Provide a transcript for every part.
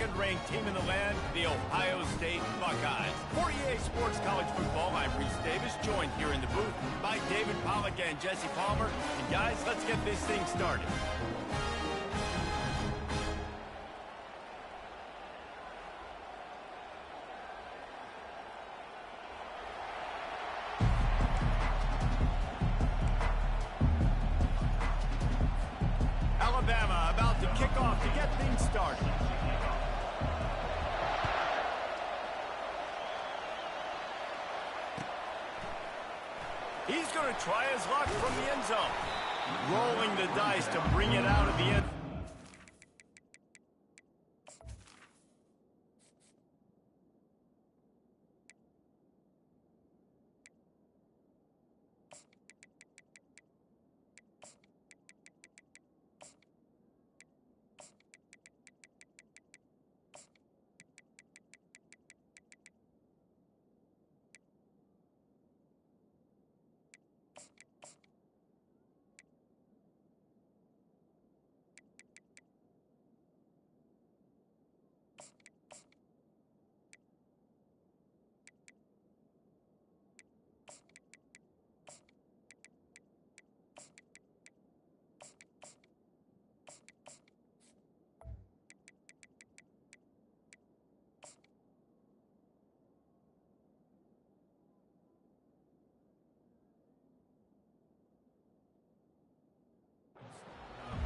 second-ranked team in the land, the Ohio State Buckeyes. For EA Sports College Football, I'm Reese Davis, joined here in the booth by David Pollack and Jesse Palmer. And guys, let's get this thing started. Alabama about to kick off to get things started. He's going to try his luck from the end zone. Rolling the dice to bring it out of the end.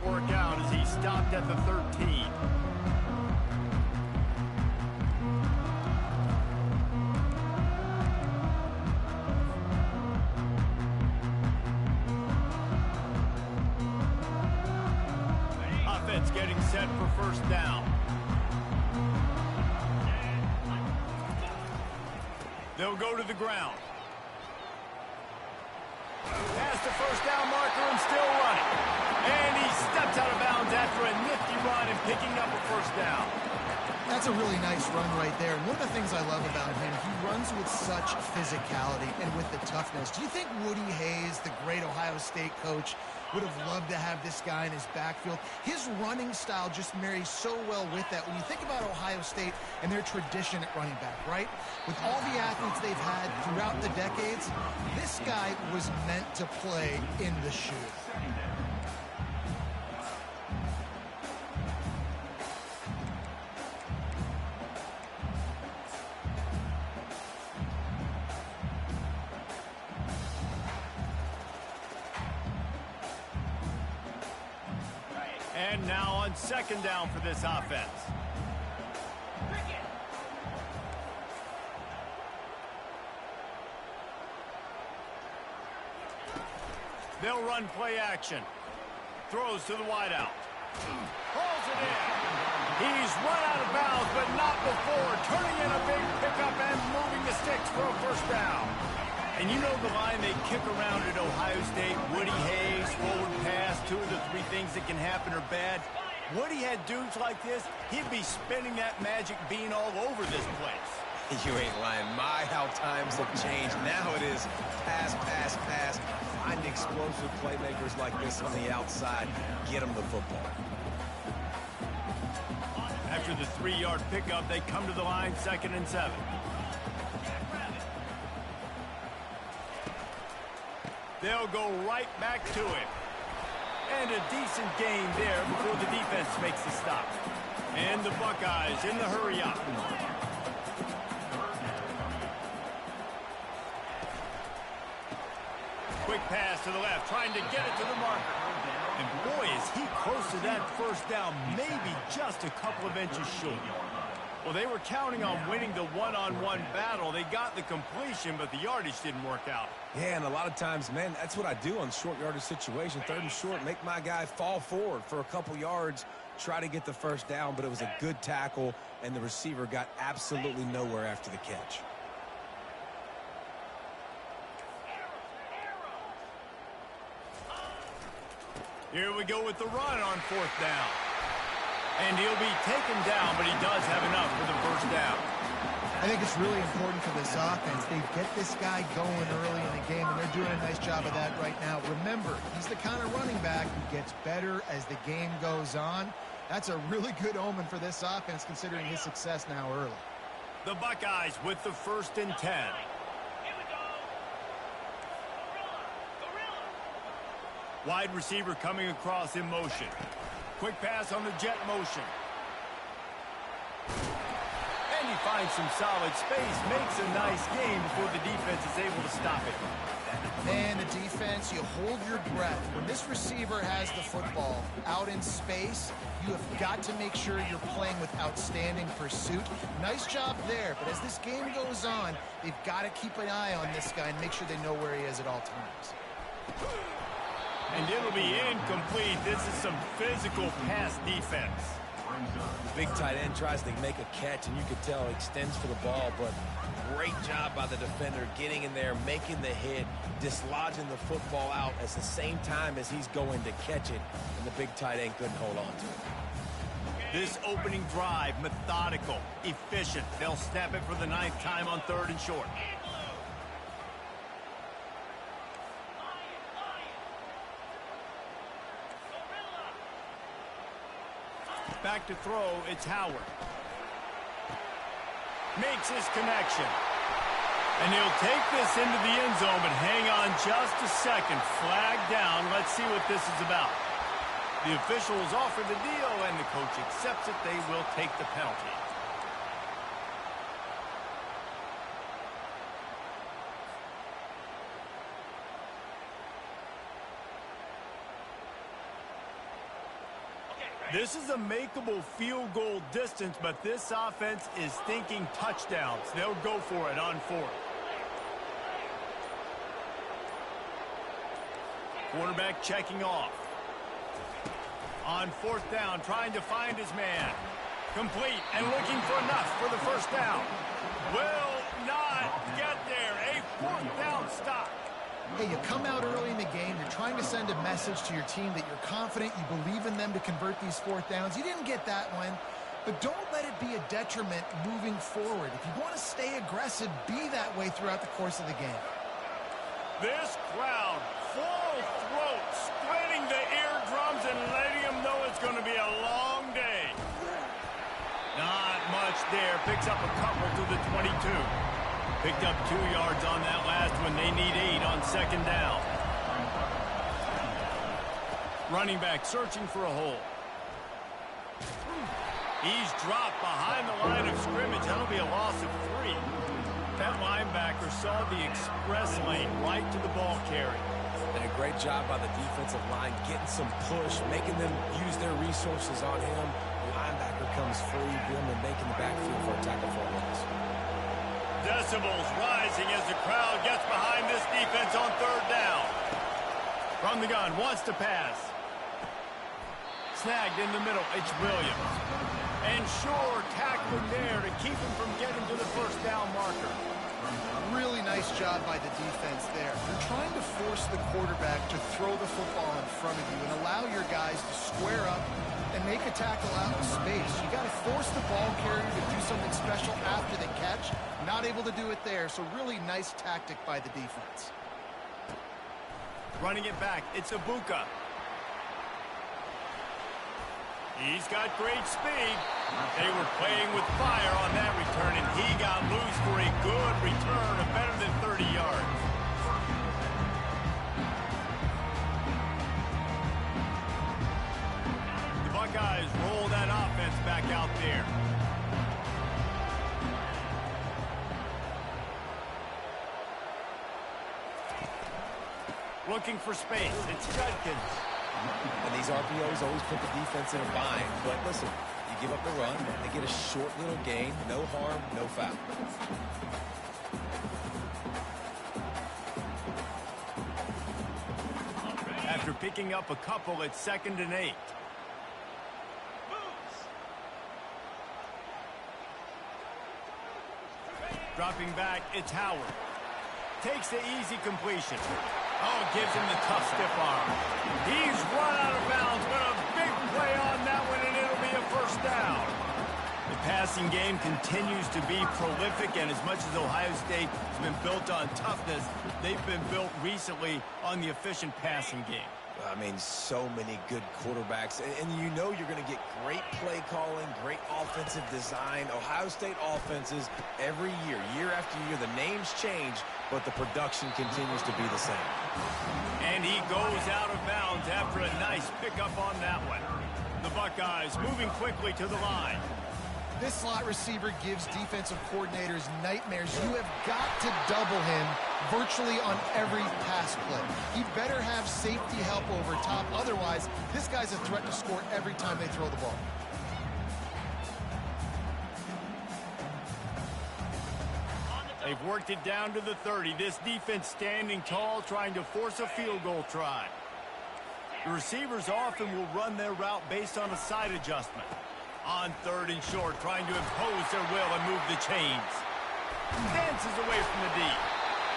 Work out as he stopped at the 13. Offense getting set for first down. They'll go to the ground. Past the first down marker and still running. And he steps out of bounds after a nifty run and picking up a first down. That's a really nice run right there. And one of the things I love about him, he runs with such physicality and with the toughness. Do you think Woody Hayes, the great Ohio State coach, would have loved to have this guy in his backfield? His running style just marries so well with that. When you think about Ohio State and their tradition at running back, right? With all the athletes they've had throughout the decades, this guy was meant to play in the shoe. And now on second down for this offense. They'll run play action. Throws to the wideout. Pulls it in. He's run out of bounds, but not before. Turning in a big pickup and moving the sticks for a first down. And you know the line they kick around at Ohio State, Woody Hayes, forward pass, 2 of the 3 things that can happen are bad. Woody had dudes like this, he'd be spinning that magic bean all over this place. You ain't lying. My, how times have changed. Now it is pass, pass, pass. Find explosive playmakers like this on the outside. Get them the football. After the 3-yard pickup, they come to the line, 2nd and 7. They'll go right back to it. And a decent gain there before the defense makes the stop. And the Buckeyes in the hurry up. Quick pass to the left, trying to get it to the marker. And boy, is he close to that first down, maybe just a couple of inches short. Well, they were counting on winning the one-on-one battle. They got the completion, but the yardage didn't work out. Yeah, and a lot of times, man, that's what I do on short yardage situation. 3rd and short, make my guy fall forward for a couple yards, try to get the first down, but it was a good tackle, and the receiver got absolutely nowhere after the catch. Here we go with the run on 4th down. And he'll be taken down, but he does have enough for the first down. I think it's really important for this offense. They get this guy going early in the game, and they're doing a nice job of that right now. Remember, he's the kind of running back who gets better as the game goes on. That's a really good omen for this offense, considering his success now early. The Buckeyes with the 1st and 10. Wide receiver coming across in motion. Quick pass on the jet motion. And he finds some solid space, makes a nice gain before the defense is able to stop it. Man, the defense, you hold your breath. When this receiver has the football out in space, you have got to make sure you're playing with outstanding pursuit. Nice job there, but as this game goes on, they've got to keep an eye on this guy and make sure they know where he is at all times. And it'll be incomplete. This is some physical pass defense. Big tight end tries to make a catch, and you could tell extends for the ball, but great job by the defender getting in there, making the hit, dislodging the football out at the same time as he's going to catch it, and the big tight end couldn't hold on to it. This opening drive, methodical, efficient. They'll snap it for the 9th time on 3rd and short. Back to throw, it's Howard. Makes his connection. And he'll take this into the end zone, but hang on just a second. Flag down. Let's see what this is about. The officials offer the deal, and the coach accepts it. They will take the penalty. This is a makeable field goal distance, but this offense is thinking touchdowns. They'll go for it on 4th. Quarterback checking off. On 4th down, trying to find his man. Complete and looking for enough for the 1st down. Will not get there. A 4th down stop. Hey, you come out early in the game, you're trying to send a message to your team that you're confident, you believe in them to convert these 4th downs. You didn't get that one, but don't let it be a detriment moving forward. If you want to stay aggressive, be that way throughout the course of the game. This crowd, full throat, splitting the eardrums and letting them know it's going to be a long day. Not much there. Picks up a couple to the 22. Picked up 2 yards on that last one. They need 8 on 2nd down. Running back searching for a hole. He's dropped behind the line of scrimmage. That'll be a loss of 3. That linebacker saw the express lane right to the ball carrier. And a great job by the defensive line getting some push, making them use their resources on him. The linebacker comes free, boom, and making the backfield for a tackle for a loss. Decibels rising as the crowd gets behind this defense on 3rd down. From the gun, wants to pass. Snagged in the middle, it's Williams. And Shore tackling there to keep him from getting to the 1st down marker. Really nice job by the defense there. You're trying to force the quarterback to throw the football in front of you and allow your guys to square up and make a tackle out in space. You got to force the ball carrier to do something special after the catch. Not able to do it there, so really nice tactic by the defense. Running it back, it's Ibuka. He's got great speed. They were playing with fire on that return, and he got loose for a good return of better than 30 yards. The Buckeyes roll that offense back out there. Looking for space. It's Judkins. And these RPOs always put the defense in a bind. But listen, you give up the run, they get a short little gain, no harm, no foul. After picking up a couple, it's 2nd and 8. Dropping back, it's Howard. Takes the easy completion. Oh, gives him the tough stiff arm. He's run out of bounds, but a big play on that one, and it'll be a 1st down. The passing game continues to be prolific, and as much as Ohio State has been built on toughness, they've been built recently on the efficient passing game. I mean, so many good quarterbacks. And you know you're going to get great play calling, great offensive design. Ohio State offenses every year, year after year, the names change, but the production continues to be the same. And he goes out of bounds after a nice pickup on that one. The Buckeyes moving quickly to the line. This slot receiver gives defensive coordinators nightmares. You have got to double him virtually on every pass play. He better have safety help over top. Otherwise, this guy's a threat to score every time they throw the ball. They've worked it down to the 30. This defense standing tall, trying to force a field goal try. The receivers often will run their route based on a side adjustment. On 3rd and short, trying to impose their will and move the chains. Dances away from the D.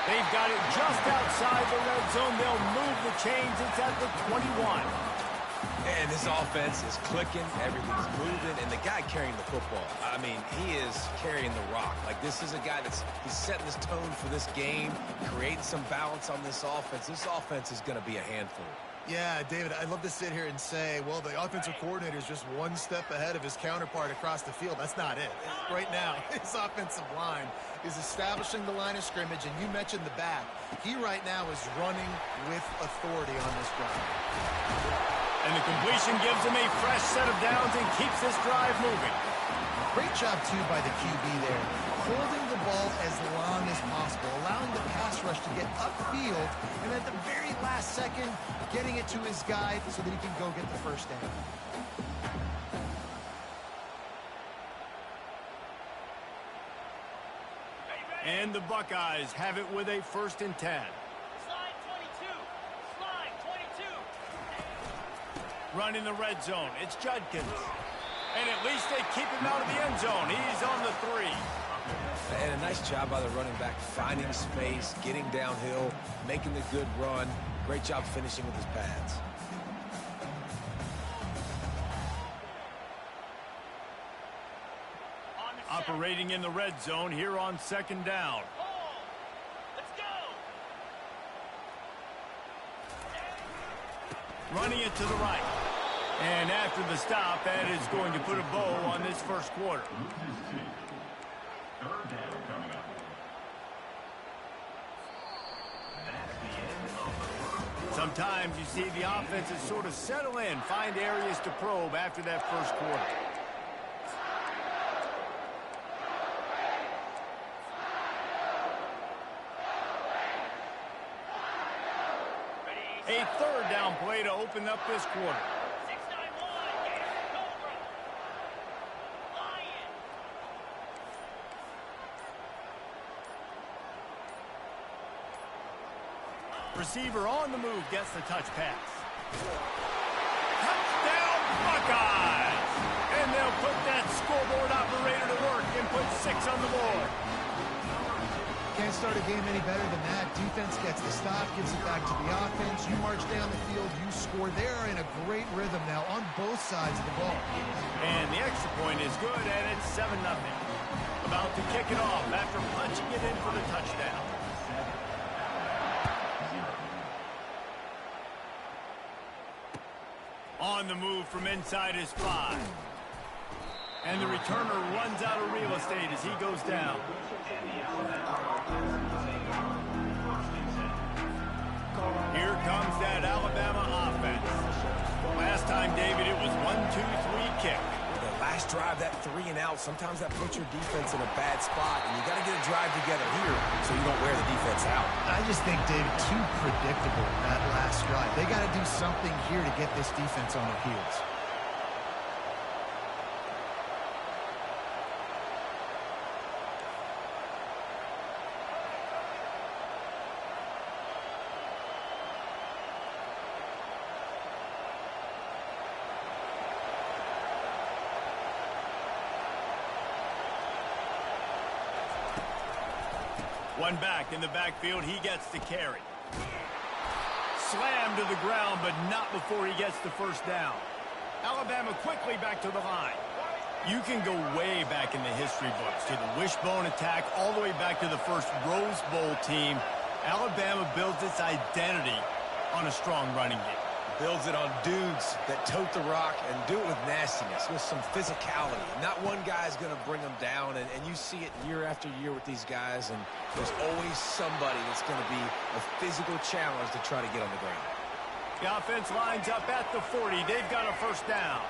They've got it just outside the red zone. They'll move the chains. It's at the 21. And this offense is clicking, everything's moving, and the guy carrying the football, I mean, he is carrying the rock. Like, this is a guy he's setting this tone for this game, creating some balance on this offense. This offense is going to be a handful. Yeah, David, I'd love to sit here and say, well, the offensive coordinator is just one step ahead of his counterpart across the field. That's not it. Right now, his offensive line is establishing the line of scrimmage, and you mentioned the back. He right now is running with authority on this drive. And the completion gives him a fresh set of downs and keeps this drive moving. Great job, too, by the QB there. Holding the ball as long as possible, allowing the pass rush to get upfield, and at the very last second, getting it to his guy so that he can go get the first down. And the Buckeyes have it with a 1st and 10. Slide 22. Slide 22. Running the red zone. It's Judkins. And at least they keep him out of the end zone. He's on the 3. And a nice job by the running back, finding space, getting downhill, making the good run. Great job finishing with his pads. Operating in the red zone here on 2nd down. Let's go. Running it to the right. And after the stop, that is going to put a bow on this first quarter. Sometimes you see the offenses sort of settle in, find areas to probe after that first quarter. A 3rd down play to open up this quarter. 691. Cobra. Lion. Receiver on the move gets the touch pass. Touchdown Buckeyes! And they'll put that scoreboard operator to work and put 6 on the board. Can't start a game any better than that. Defense gets the stop, gives it back to the offense. You march down the field, you score. They're in a great rhythm now on both sides of the ball. And the extra point is good, and it's 7-0. About to kick it off after punching it in for the touchdown. On the move from inside his 5. And the returner runs out of real estate as he goes down. Here comes that Alabama offense. Last time, David, it was 1-2-3 kick. The last drive, that 3 and out, sometimes that puts your defense in a bad spot, and you got to get a drive together here so you don't wear the defense out. I just think, David, too predictable that last drive. They got to do something here to get this defense on their heels. One back in the backfield, he gets the carry. Slammed to the ground, but not before he gets the first down. Alabama quickly back to the line. You can go way back in the history books to the wishbone attack, all the way back to the first Rose Bowl team. Alabama builds its identity on a strong running game. Builds it on dudes that tote the rock and do it with nastiness, with some physicality. Not one guy's going to bring them down, and you see it year after year with these guys, and there's always somebody that's going to be a physical challenge to try to get on the ground. The offense lines up at the 40. They've got a first down.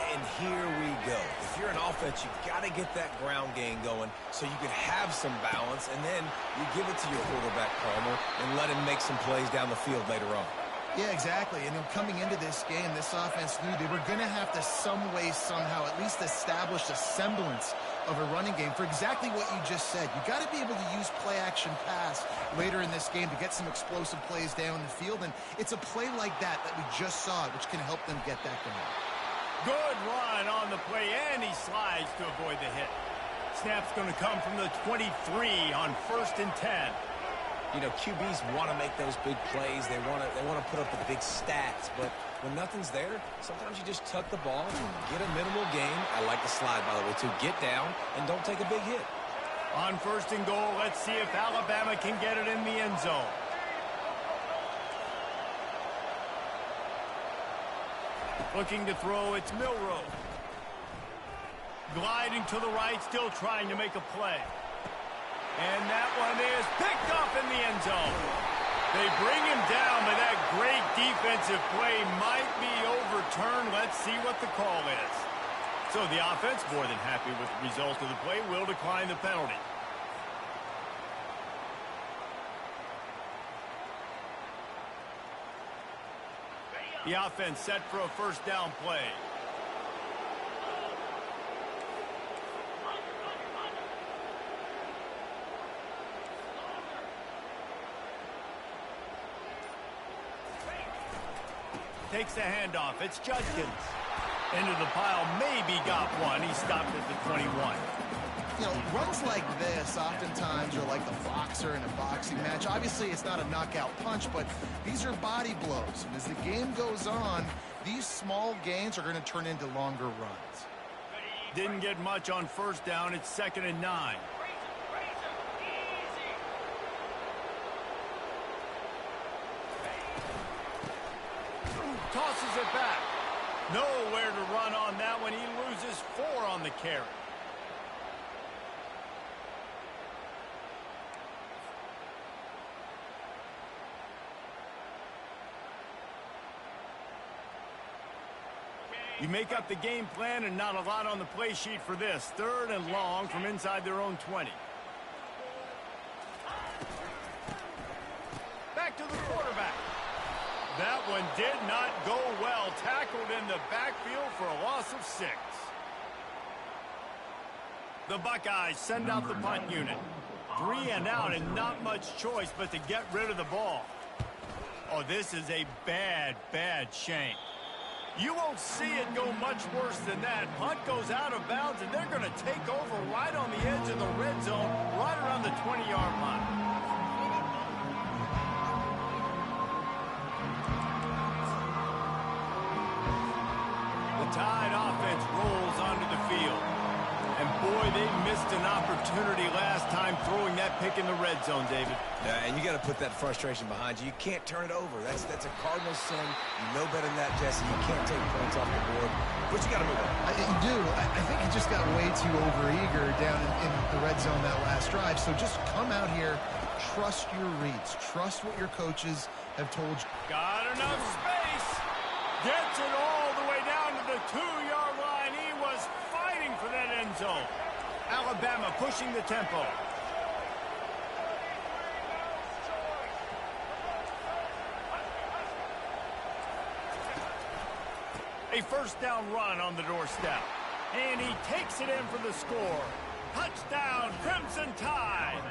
And here we go. If you're an offense, you've got to get that ground game going so you can have some balance, and then you give it to your quarterback, Palmer, and let him make some plays down the field later on. Yeah, exactly. And coming into this game, this offense knew they were going to have to some way, somehow, at least establish a semblance of a running game for exactly what you just said. You got to be able to use play-action pass later in this game to get some explosive plays down the field, and it's a play like that we just saw, which can help them get that going. Good run on the play, and he slides to avoid the hit. Snap's going to come from the 23 on 1st and 10. You know, QBs want to make those big plays. They want to put up the big stats. But when nothing's there, sometimes you just tuck the ball, get a minimal gain. I like the slide, by the way, too. Get down and don't take a big hit. On 1st and goal, let's see if Alabama can get it in the end zone. Looking to throw, it's Milroe. Gliding to the right, still trying to make a play. And that one is picked up in the end zone. They bring him down, but that great defensive play might be overturned. Let's see what the call is. So the offense, more than happy with the result of the play, will decline the penalty. The offense set for a first down play. Takes the handoff. It's Judkins. Into the pile. Maybe got one. He stopped at the 21. You know, runs like this oftentimes are like the boxer in a boxing match. Obviously, it's not a knockout punch, but these are body blows. And as the game goes on, these small gains are going to turn into longer runs. Didn't get much on first down. It's 2nd and 9. Tosses it back. Nowhere to run on that one. He loses 4 on the carry. You make up the game plan and not a lot on the play sheet for this. 3rd and long from inside their own 20. Back to the quarterback. That one did not go well. Tackled in the backfield for a loss of 6. The Buckeyes send out the punt unit. 3 and out and not much choice but to get rid of the ball. Oh, this is a bad, bad shame. You won't see it go much worse than that. Punt goes out of bounds, and they're going to take over right on the edge of the red zone, right around the 20-yard line. The Tide offense rolls onto the field. And, boy, they missed an opportunity last time throwing that pick in the red zone, David. Yeah, and you got to put that frustration behind you. You can't turn it over. That's a Cardinal sin. You know better than that, Jesse. You can't take points off the board. But you got to move on. You do. I think he just got way too overeager down in the red zone that last drive. So just come out here, trust your reads. Trust what your coaches have told you. Got enough space. Gets it all the way down to the 2-yard line. He was fighting for that end zone. Alabama pushing the tempo. A first down run on the doorstep. And he takes it in for the score. Touchdown, Crimson Tide.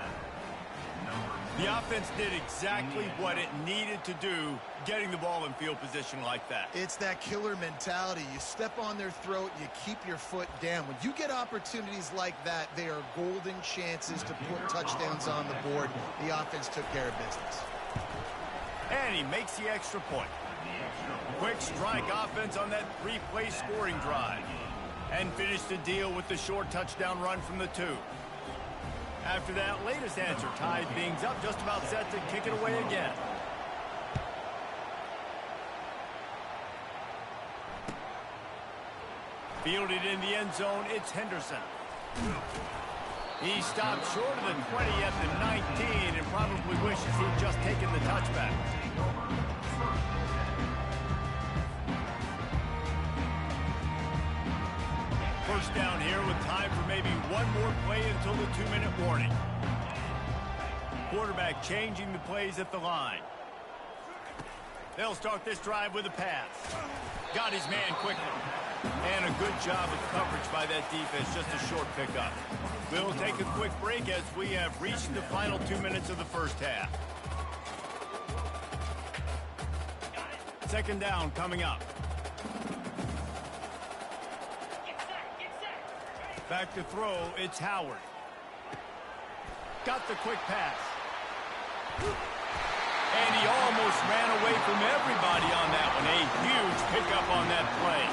The offense did exactly what it needed to do, getting the ball in field position like that. It's that killer mentality. You step on their throat, you keep your foot down. When you get opportunities like that, they are golden chances to put touchdowns on the board. The offense took care of business. And he makes the extra point. Quick strike offense on that 3-play scoring drive. And finished the deal with the short touchdown run from the 2. After that latest answer, Tide things up, just about set to kick it away again. Fielded in the end zone, it's Henderson. He stopped short of the 20 at the 19 and probably wishes he'd just taken the touchback. First down here with time for maybe one more play until the 2-minute warning. Quarterback changing the plays at the line. They'll start this drive with a pass. Got his man quickly. And a good job of coverage by that defense, just a short pickup. We'll take a quick break as we have reached the final 2 minutes of the first half. Second down coming up. Back to throw, it's Howard. Got the quick pass. And he almost ran away from everybody on that one. A huge pickup on that play.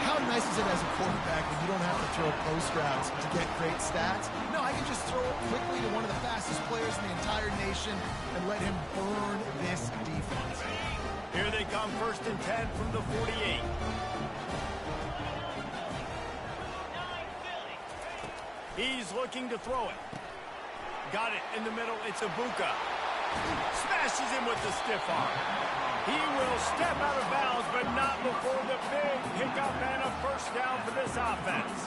How nice is it as a quarterback when you don't have to throw post routes to get great stats? No, I can just throw it quickly to one of the fastest players in the entire nation and let him burn this defense. Here they come, 1st and 10 from the 48. He's looking to throw it. Got it in the middle. It's Ibuka. Smashes him with the stiff arm. He will step out of bounds, but not before the big pickup and a first down for this offense.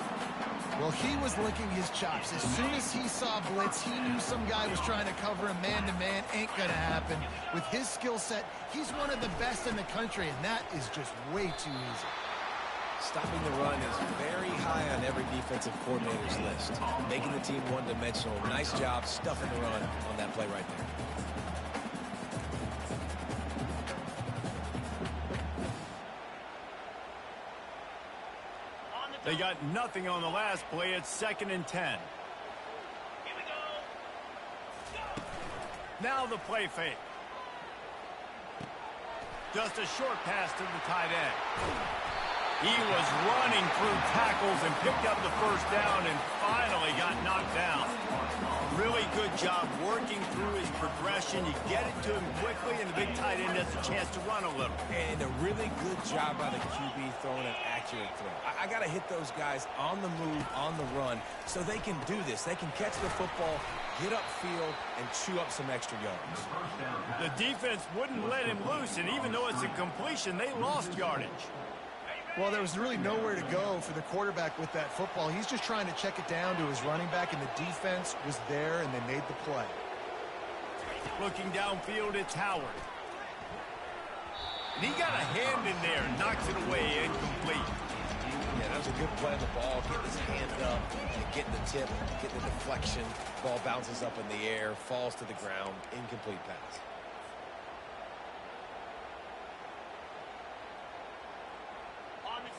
Well, he was licking his chops. As soon as he saw blitz, he knew some guy was trying to cover him man-to-man. Ain't going to happen. With his skill set, he's one of the best in the country, and that is just way too easy. Stopping the run is very high on every defensive coordinator's list. Making the team one-dimensional. Nice job stuffing the run on that play right there. They got nothing on the last play. It's 2nd and 10. Here we go. Now the play fake. Just a short pass to the tight end. He was running through tackles and picked up the first down and finally got knocked down. Really good job working through his progression. You get it to him quickly, and the big tight end has a chance to run a little. And a really good job by the QB throwing an accurate throw. I got to hit those guys on the move, on the run, so they can do this. They can catch the football, get upfield, and chew up some extra yards. The defense wouldn't let him loose, and even though it's a completion, they lost yardage. Well, there was really nowhere to go for the quarterback with that football. He's just trying to check it down to his running back, and the defense was there, and they made the play. Looking downfield, it's Howard. And he got a hand in there, knocks it away, incomplete. Yeah, that was a good play on the ball, getting his hand up, and getting the tip, getting the deflection. Ball bounces up in the air, falls to the ground, incomplete pass.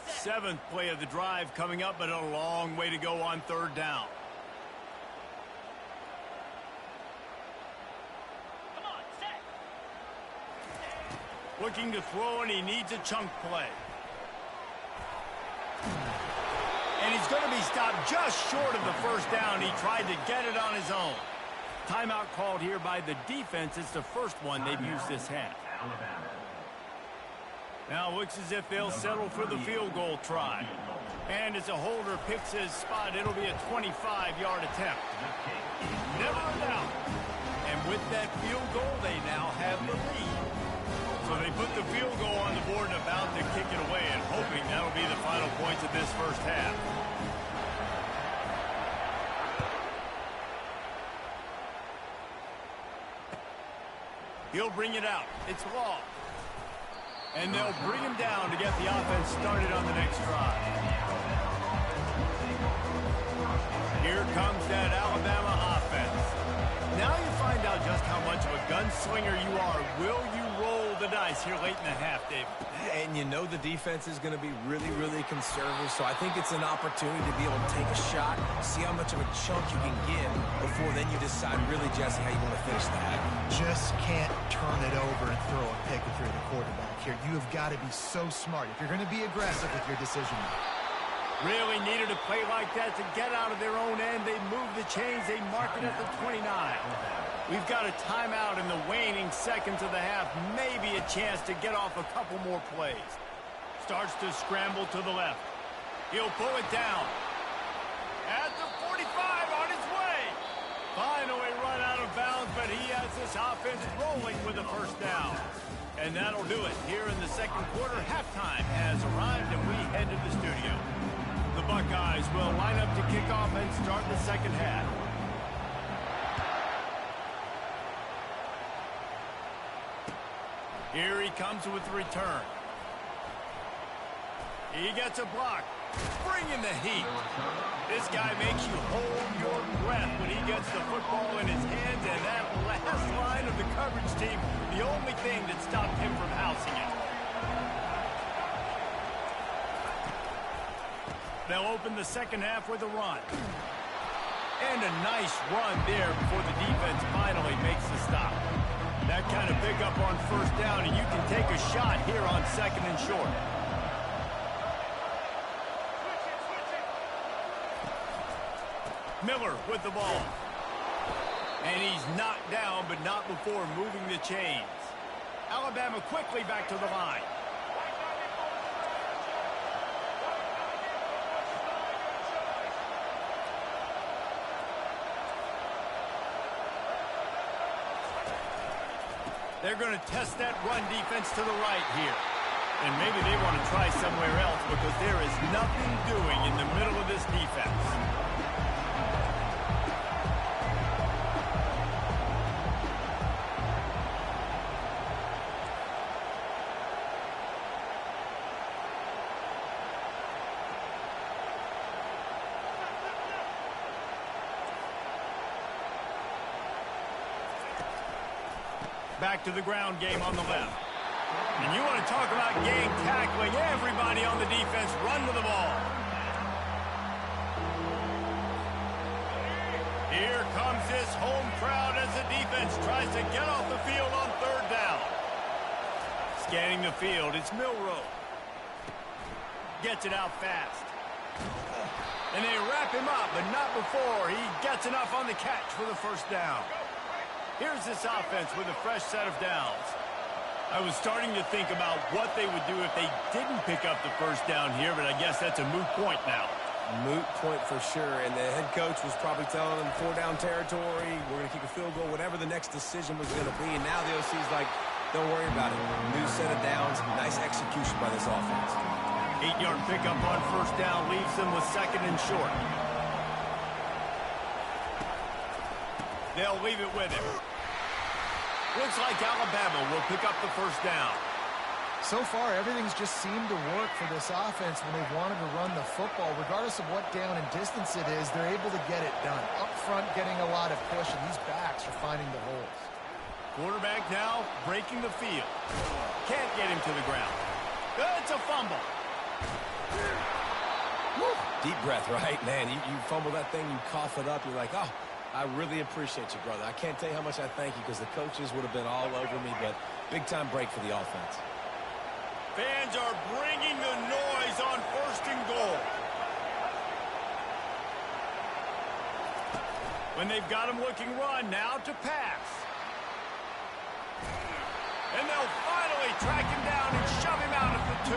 Seventh play of the drive coming up, but a long way to go on 3rd down. Come on, set. Looking to throw, and he needs a chunk play. And he's going to be stopped just short of the first down. He tried to get it on his own. Timeout called here by the defense. It's the first one they've used this half. Now it looks as if they'll settle for the field goal try. And as a holder picks his spot, it'll be a 25-yard attempt. Never a doubt. And with that field goal, they now have the lead. So they put the field goal on the board and about to kick it away, and hoping that'll be the final points of this first half. He'll bring it out. It's Law. And they'll bring him down to get the offense started on the next drive. Here comes that Alabama offense. Now you find out just how much of a gunslinger you are. Will you roll the dice here late in the half, Dave? And you know the defense is going to be really, really conservative, so I think it's an opportunity to be able to take a shot, see how much of a chunk you can give before then you decide really, Jesse, how you want to finish that. Just can't turn it over and throw a pick if you're the quarterback here. You have got to be so smart if you're going to be aggressive with your decision making. Really needed a play like that to get out of their own end. They move the chains. They mark it at the 29. We've got a timeout in the waning seconds of the half. Maybe a chance to get off a couple more plays. Starts to scramble to the left. He'll pull it down. At the 45, on his way. Finally run out of bounds, but he has this offense rolling with a first down. And that'll do it. Here in the second quarter, halftime has arrived, and we head to the studio. The Buckeyes will line up to kick off and start the second half. Here he comes with the return. He gets a block. Bringing the heat. This guy makes you hold your breath when he gets the football in his hands, and that last line of the coverage team, the only thing that stopped him from housing it. They'll open the second half with a run. And a nice run there before the defense finally makes the stop. That kind of pickup on first down, and you can take a shot here on second and short. Miller with the ball. And he's knocked down, but not before moving the chains. Alabama quickly back to the line. They're going to test that run defense to the right here. And maybe they want to try somewhere else because there is nothing doing in the middle of this defense. Back to the ground game on the left. And you want to talk about gang tackling. Everybody on the defense run to the ball. Here comes this home crowd as the defense tries to get off the field on third down. Scanning the field, it's Milroe. Gets it out fast. And they wrap him up, but not before he gets enough on the catch for the first down. Here's this offense with a fresh set of downs. I was starting to think about what they would do if they didn't pick up the first down here, but I guess that's a moot point now. Moot point for sure, and the head coach was probably telling them 4-down territory, we're going to kick a field goal, whatever the next decision was going to be, and now the OC's like, don't worry about it. New set of downs, nice execution by this offense. 8-yard pickup on first down leaves them with second and short. They'll leave it with him. Looks like Alabama will pick up the first down. So far, everything's just seemed to work for this offense when they've wanted to run the football. Regardless of what down and distance it is, they're able to get it done. Up front, getting a lot of push, and these backs are finding the holes. Quarterback now breaking the field. Can't get him to the ground. It's a fumble. Woo. Deep breath, right? Man, you fumble that thing, you cough it up, you're like, oh, I really appreciate you, brother. I can't tell you how much I thank you because the coaches would have been all over me, but big-time break for the offense. Fans are bringing the noise on first and goal. When they've got him looking run, now to pass. And they'll finally track him down and shove him out at the 2.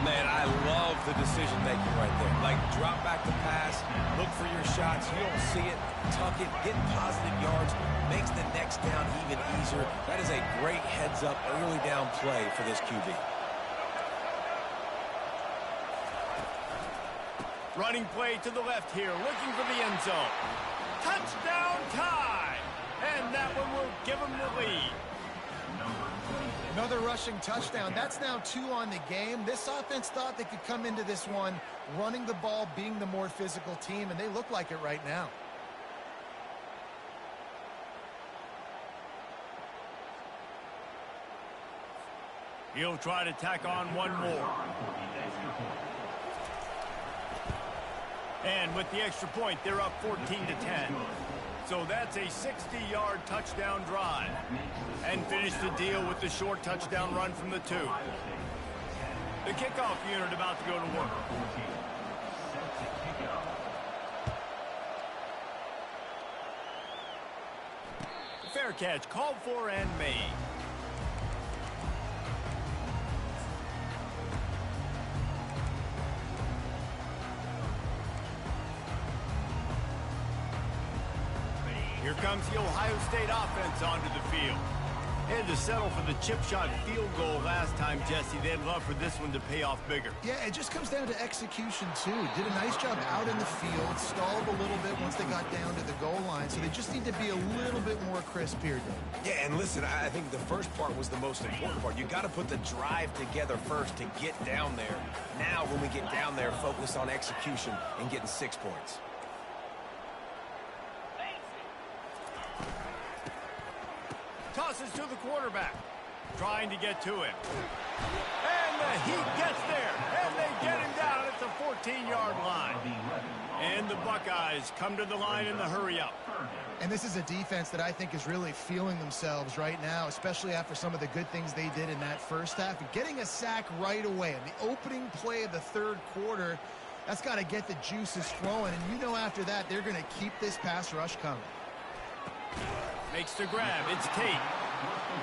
Man, I love the decision-making right there. Like, drop back the pass, look for your shots. You don't see it, tuck it, get positive yards, makes the next down even easier. That is a great heads-up, early down play for this QB. Running play to the left here, looking for the end zone. Touchdown time! And that one will give them the lead. Another rushing touchdown. That's now 2 on the game. This offense thought they could come into this one running the ball, being the more physical team, and they look like it right now. He'll try to tack on one more. And with the extra point, they're up 14-10. So that's a 60-yard touchdown drive. And finish the deal with the short touchdown run from the 2. The kickoff unit about to go to work. Fair catch called for and made. Here comes the Ohio State offense onto the field. Had to settle for the chip shot field goal last time, Jesse. They'd love for this one to pay off bigger. Yeah, it just comes down to execution, too. Did a nice job out in the field, stalled a little bit once they got down to the goal line, so they just need to be a little bit more crisp here, Dave. Yeah, and listen, I think the first part was the most important part. You got to put the drive together first to get down there. Now, when we get down there, focus on execution and getting 6 points. Tosses to the quarterback, trying to get to him. And the Heat gets there, and they get him down at the 14-yard line. And the Buckeyes come to the line in the hurry-up. And this is a defense that I think is really feeling themselves right now, especially after some of the good things they did in that first half. Getting a sack right away in the opening play of the third quarter, that's got to get the juices flowing. And you know after that, they're going to keep this pass rush coming. Makes the grab. It's Tate.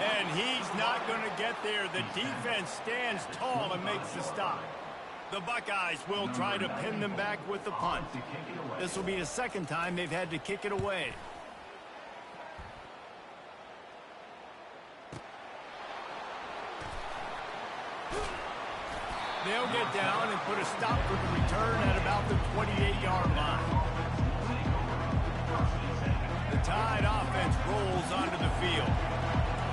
And he's not going to get there. The defense stands tall and makes the stop. The Buckeyes will try to pin them back with the punt. This will be the second time they've had to kick it away. They'll get down and put a stop for the return at about the 28-yard line. The Tide offense rolls onto the field.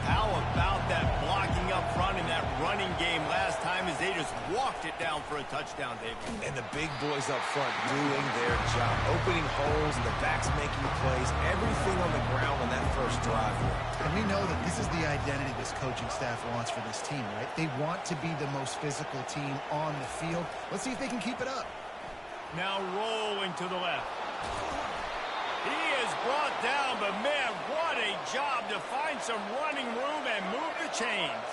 How about that blocking up front in that running game last time as they just walked it down for a touchdown, David? And the big boys up front doing their job, opening holes, and the backs making plays, everything on the ground on that first drive. And we know that this is the identity this coaching staff wants for this team, right? They want to be the most physical team on the field. Let's see if they can keep it up. Now rolling to the left. He is brought down, but man, what a job to find some running room and move the chains.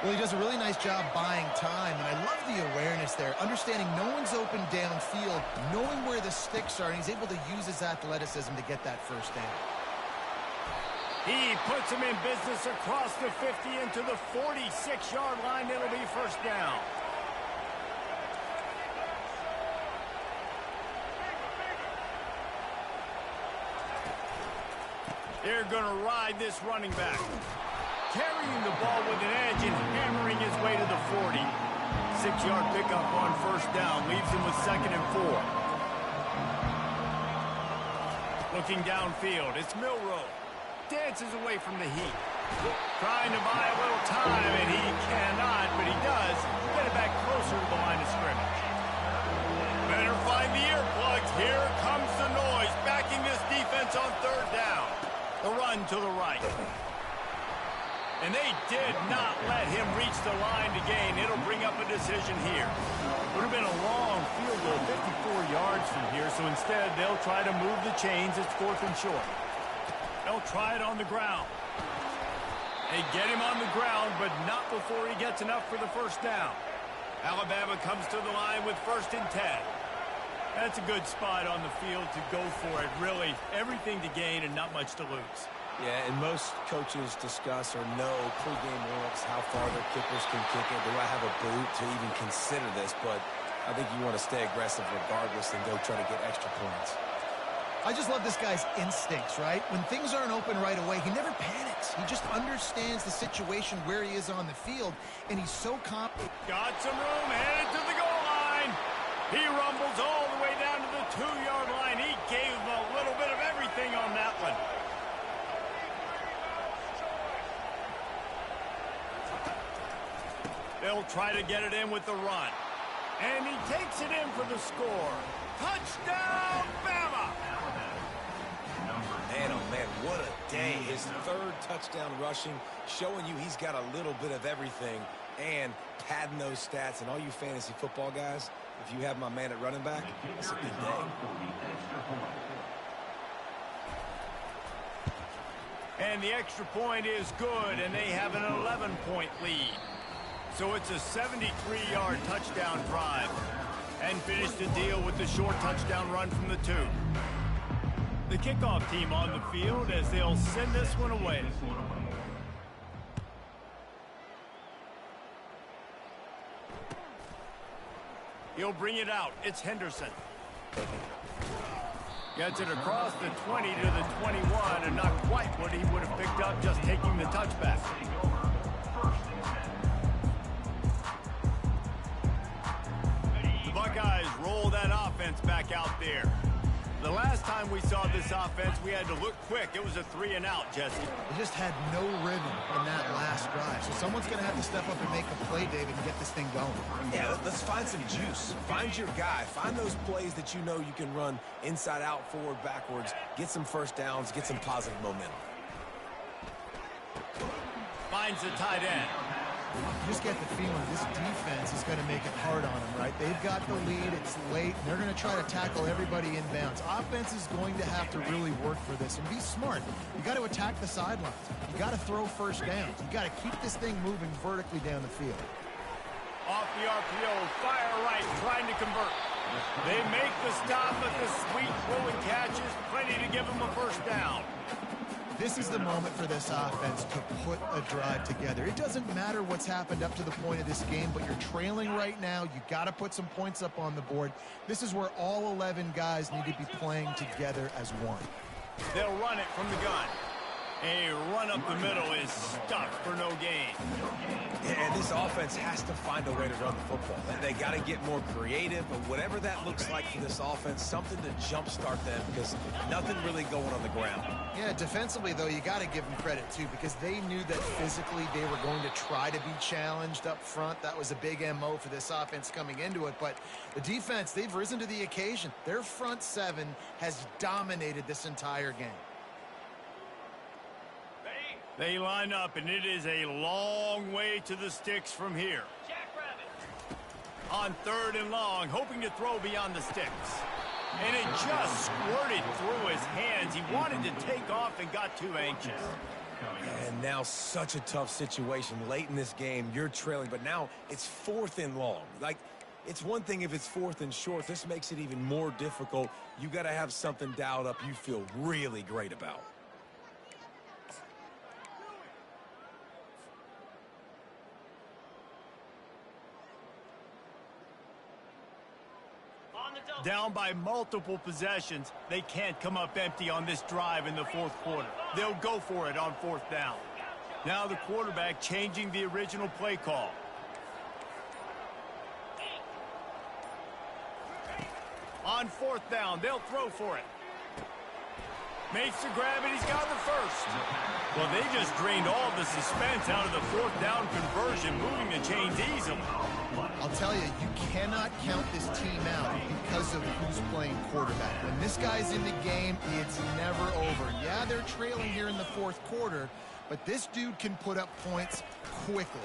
Well, he does a really nice job buying time, and I love the awareness there, understanding no one's open downfield, knowing where the sticks are, and he's able to use his athleticism to get that first down. He puts him in business across the 50 into the 46-yard line. It'll be first down. They're going to ride this running back. Carrying the ball with an edge and hammering his way to the 40. 6-yard pickup on first down. Leaves him with 2nd and 4. Looking downfield, it's Milroe. Dances away from the Heat. Trying to buy a little time, and he cannot, but he does get it back closer to the line of scrimmage. Better find the earplugs. Here comes the noise, backing this defense on third down. The run to the right. And they did not let him reach the line to gain. It'll bring up a decision here. Would have been a long field goal, 54 yards from here, so instead they'll try to move the chains. It's 4th and short. They'll try it on the ground. They get him on the ground, but not before he gets enough for the first down. Alabama comes to the line with 1st and 10. That's a good spot on the field to go for it. Really, everything to gain and not much to lose. Yeah, and most coaches discuss or know pregame warm-ups how far their kickers can kick it. Do I have a boot to even consider this? But I think you want to stay aggressive regardless and go try to get extra points. I just love this guy's instincts, right? When things aren't open right away, he never panics. He just understands the situation where he is on the field, and he's so confident. Got some room, headed to the goal line. He rumbles all the way down to the 2-yard line. He gave a little bit of everything on that one. They'll try to get it in with the run. And he takes it in for the score. Touchdown, Bama! Man, oh man, what a day. His 3rd touchdown rushing, showing you he's got a little bit of everything and padding those stats. And all you fantasy football guys, if you have my man at running back, it's a good day. And the extra point is good, and they have an 11-point lead. So it's a 73-yard touchdown drive. And finish the deal with the short touchdown run from the 2. The kickoff team on the field as they'll send this one away. He'll bring it out. It's Henderson. Gets it across the 20 to the 21, and not quite what he would have picked up just taking the touchback. The Buckeyes roll that offense back out there. The last time we saw this offense, we had to look quick. It was a 3-and-out, Jesse. They just had no rhythm in that last drive. So someone's going to have to step up and make a play, David, and get this thing going. Yeah, let's find some juice. Find your guy. Find those plays that you know you can run inside out, forward, backwards. Get some first downs. Get some positive momentum. Finds the tight end. You just get the feeling this defense is going to make it hard on them, right? They've got the lead. It's late. And they're going to try to tackle everybody inbounds. Offense is going to have to really work for this and be smart. You got to attack the sidelines. You got to throw first downs. You got to keep this thing moving vertically down the field. Off the RPO, fire right, trying to convert. They make the stop, but the sweet rolling catch is plenty to give them a first down. This is the moment for this offense to put a drive together. It doesn't matter what's happened up to the point of this game, but you're trailing right now. You got to put some points up on the board. This is where all 11 guys need to be playing together as one. They'll run it from the gun. A run up the middle is stuck for no gain. And this offense has to find a way to run the football. They got to get more creative, but whatever that looks like for this offense, something to jumpstart them because nothing really going on the ground. Yeah, defensively, though, you got to give them credit, too, because they knew that physically they were going to try to be challenged up front. That was a big MO for this offense coming into it. But the defense, they've risen to the occasion. Their front seven has dominated this entire game. They line up, and it is a long way to the sticks from here. On 3rd and long, hoping to throw beyond the sticks. And it just squirted through his hands. He wanted to take off and got too anxious. And now such a tough situation. Late in this game, you're trailing, but now it's 4th and long. Like, it's one thing if it's 4th and short. This makes it even more difficult. You got to have something dialed up you feel really great about. Down by multiple possessions, they can't come up empty on this drive in the 4th quarter. They'll go for it on 4th down. Now the quarterback changing the original play call. On 4th down, they'll throw for it. Makes the grab, and he's got the first. Well, they just drained all the suspense out of the 4th down conversion, moving the chains easily. I'll tell you, you cannot count this team out because of who's playing quarterback. When this guy's in the game, it's never over. Yeah, they're trailing here in the 4th quarter, but this dude can put up points quickly.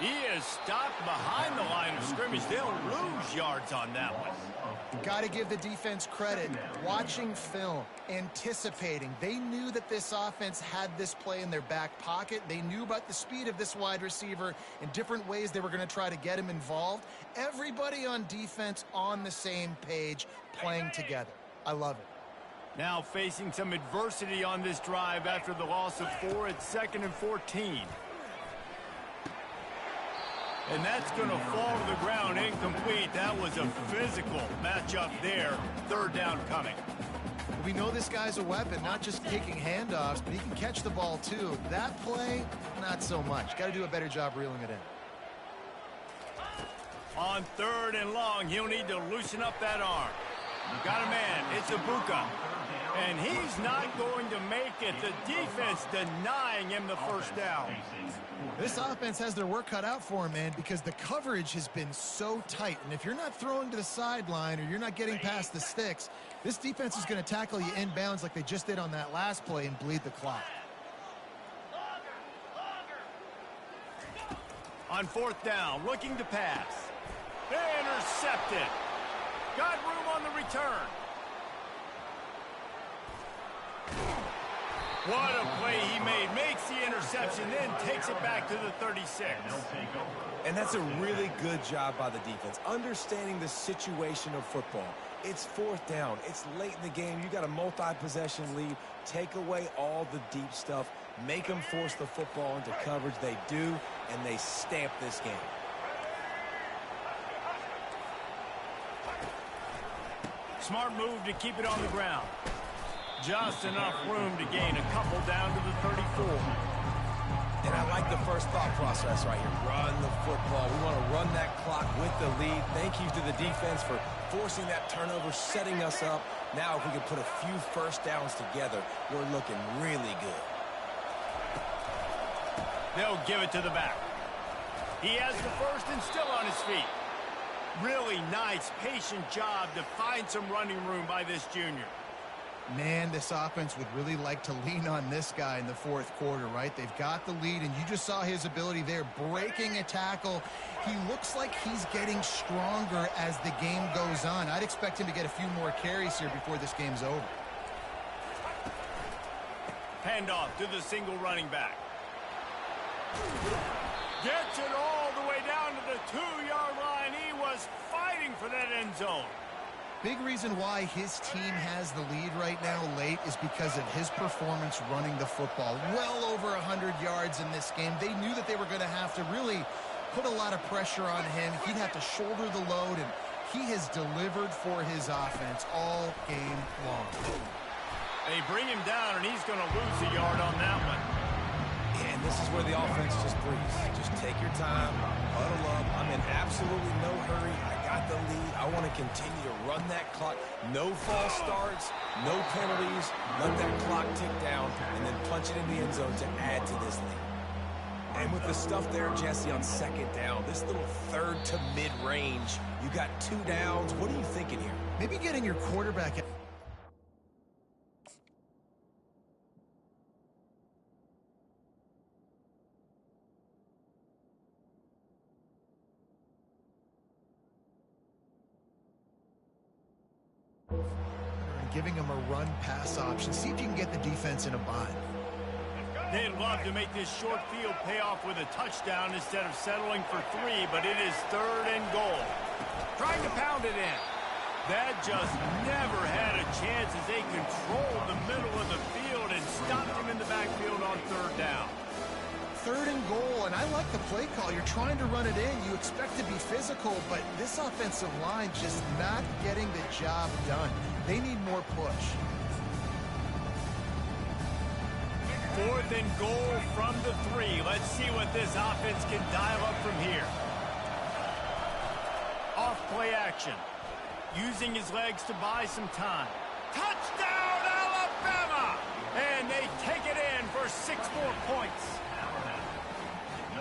He is stopped behind the line of scrimmage. They'll lose yards on that one. Got to give the defense credit. Watching film, anticipating. They knew that this offense had this play in their back pocket. They knew about the speed of this wide receiver and different ways they were going to try to get him involved. Everybody on defense on the same page, playing together. I love it. Now facing some adversity on this drive after the loss of 4 at 2nd and 14. And that's going to fall to the ground incomplete. That was a physical matchup there. 3rd down coming. We know this guy's a weapon, not just taking handoffs, but he can catch the ball too. That play, not so much. Got to do a better job reeling it in. On 3rd and long, he'll need to loosen up that arm. Got a man. It's Ibuka. And he's not going to make it. The defense denying him the first down. This offense has their work cut out for him, man, because the coverage has been so tight. And if you're not throwing to the sideline or you're not getting past the sticks, this defense is going to tackle you inbounds like they just did on that last play and bleed the clock. On 4th down, looking to pass. Intercepted. Got room on the return. What a play he made. Makes the interception, then takes it back to the 36. And that's a really good job by the defense, understanding the situation of football. It's 4th down. It's late in the game. You got a multi-possession lead. Take away all the deep stuff. Make them force the football into coverage. They do, and they stamp this game. Smart move to keep it on the ground. Just enough room to gain a couple down to the 34. And I like the first thought process right here. Run the football. We want to run that clock with the lead. Thank you to the defense for forcing that turnover, setting us up. Now if we can put a few first downs together, we're looking really good. They'll give it to the back. He has the first and still on his feet. Really nice, patient job to find some running room by this junior. Man, this offense would really like to lean on this guy in the fourth quarter, right? They've got the lead, and you just saw his ability there, breaking a tackle. He looks like he's getting stronger as the game goes on. I'd expect him to get a few more carries here before this game's over. Handoff to the single running back. Gets it all the way down to the 2-yard line. He was fighting for that end zone. Big reason why his team has the lead right now late is because of his performance running the football. Well over 100 yards in this game. They knew that they were going to have to really put a lot of pressure on him. He'd have to shoulder the load, and he has delivered for his offense all game long. They bring him down, and he's going to lose a yard on that one. And this is where the offense just breathes. Just take your time, huddle up. I'm in absolutely no hurry. I got the lead. I want to continue to run that clock. No false starts, no penalties. Let that clock tick down, and then punch it in the end zone to add to this lead. And with the stuff there, Jesse, on second down, this little third to mid-range, you got 2 downs. What are you thinking here? Maybe getting your quarterback... giving him a run-pass option. See if you can get the defense in a bind. They'd love to make this short field pay off with a touchdown instead of settling for 3, but it is 3rd and goal. Trying to pound it in. That just never had a chance as they controlled the middle of the field and stopped him in the backfield on 3rd down. 3rd and goal, and I like the play call. You're trying to run it in. You expect to be physical, but this offensive line just not getting the job done. They need more push. 4th and goal from the 3. Let's see what this offense can dial up from here. Off play action. Using his legs to buy some time. Touchdown, Alabama! And they take it in for 6 more points.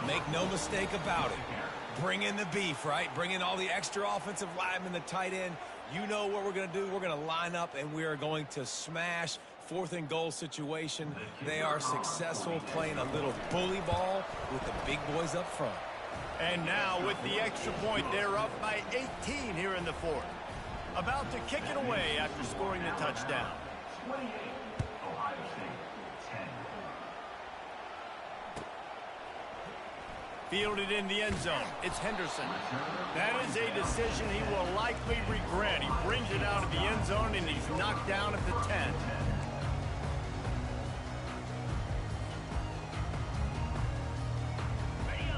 Make no mistake about it. Bring in the beef, right? Bring in all the extra offensive linemen, the tight end. You know what we're going to do. We're going to line up, and we are going to smash 4th and goal situation. They are successful playing a little bully ball with the big boys up front. And now with the extra point, they're up by 18 here in the 4th. About to kick it away after scoring the touchdown. Fielded in the end zone. It's Henderson. That is a decision he will likely regret. He brings it out of the end zone, and he's knocked down at the 10.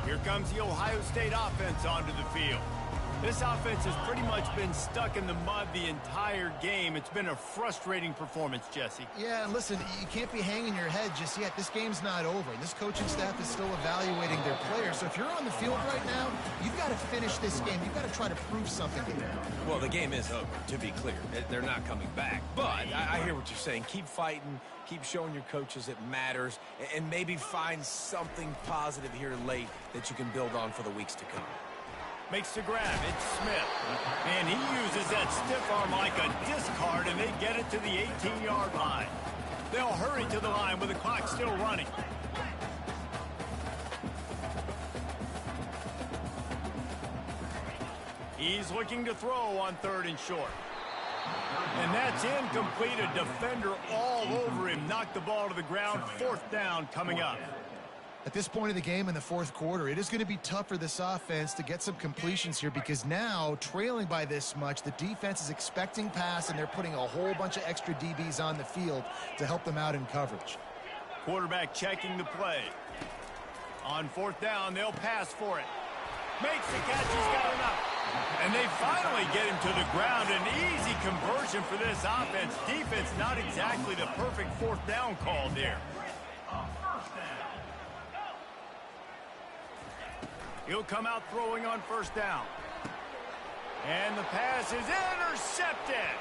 Here comes the Ohio State offense onto the field. This offense has pretty much been stuck in the mud the entire game. It's been a frustrating performance, Jesse. Yeah, and listen, you can't be hanging your head just yet. This game's not over. This coaching staff is still evaluating their players. So if you're on the field right now, you've got to finish this game. You've got to try to prove something to them. Well, the game is over, to be clear. They're not coming back. But I hear what you're saying. Keep fighting. Keep showing your coaches it matters. And maybe find something positive here late that you can build on for the weeks to come. Makes the grab. It's Smith. And he uses that stiff arm like a discard, and they get it to the 18-yard line. They'll hurry to the line with the clock still running. He's looking to throw on 3rd and short. And that's incomplete. A defender all over him. Knocked the ball to the ground. 4th down coming up. At this point of the game in the 4th quarter, it is going to be tough for this offense to get some completions here because now, trailing by this much, the defense is expecting pass, and they're putting a whole bunch of extra DBs on the field to help them out in coverage. Quarterback checking the play. On 4th down, they'll pass for it. Makes the catch. He's got enough. And they finally get him to the ground. An easy conversion for this offense. Defense not exactly the perfect fourth down call there. He'll come out throwing on first down. And the pass is intercepted.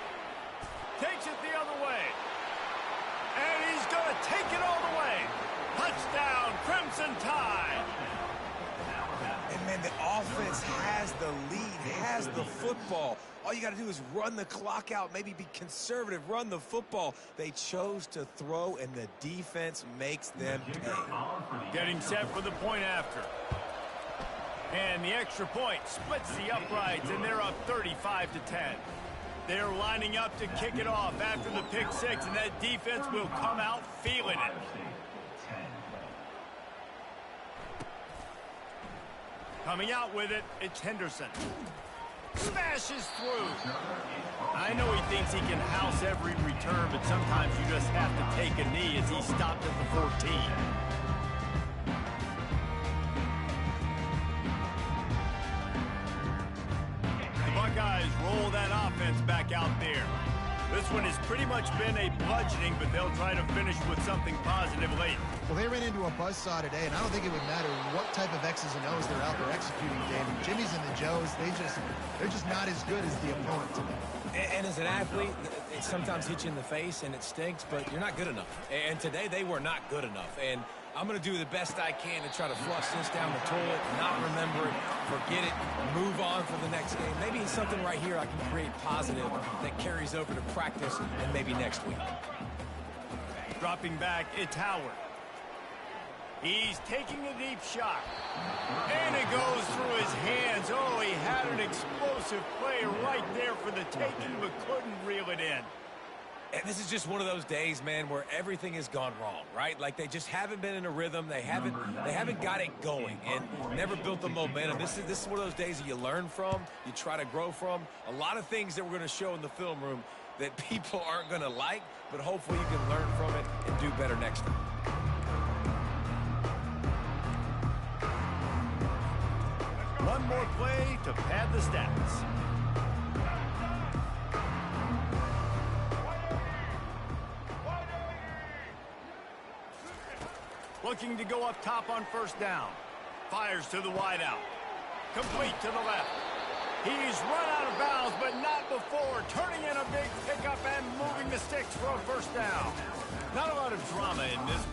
Takes it the other way. And he's going to take it all the way. Touchdown, Crimson Tide. And, man, the offense has the lead, has the football. All you got to do is run the clock out, maybe be conservative, run the football. They chose to throw, and the defense makes them pay. Getting set for the point after. And the extra point splits the uprights, and they're up 35-10. They're lining up to kick it off after the pick six, and that defense will come out feeling it. Coming out with it, it's Henderson. Smashes through. I know he thinks he can house every return, but sometimes you just have to take a knee as he stopped at the 14. The Buckeyes roll that offense back out there. This one has pretty much been a bludgeoning, but they'll try to finish with something positive late. Well, they ran into a buzzsaw today, and I don't think it would matter what type of X's and O's they're out there executing, David. Jimmy's and the Joes, they're just not as good as the opponent today. And as an athlete, it sometimes hits you in the face, and it stinks, but you're not good enough. And today, they were not good enough. And I'm going to do the best I can to try to flush this down the toilet, not remember it, forget it, move on for the next game. Maybe it's something right here I can create positive that carries over to practice and maybe next week. Dropping back, it's Howard. He's taking a deep shot. And it goes through his hands. Oh, he had an explosive play right there for the taking, but couldn't reel it in. And this is just one of those days, man, where everything has gone wrong, right? Like they just haven't been in a rhythm. They haven't got it going and never built the momentum. This is one of those days that you learn from, you try to grow from. A lot of things that we're going to show in the film room that people aren't going to like, but hopefully you can learn from it and do better next time. One more play to pad the stats. Looking to go up top on first down. Fires to the wideout. Complete to the left. He's run out of bounds, but not before. Turning in a big pickup and moving the sticks for a first down. Not a lot of drama in this.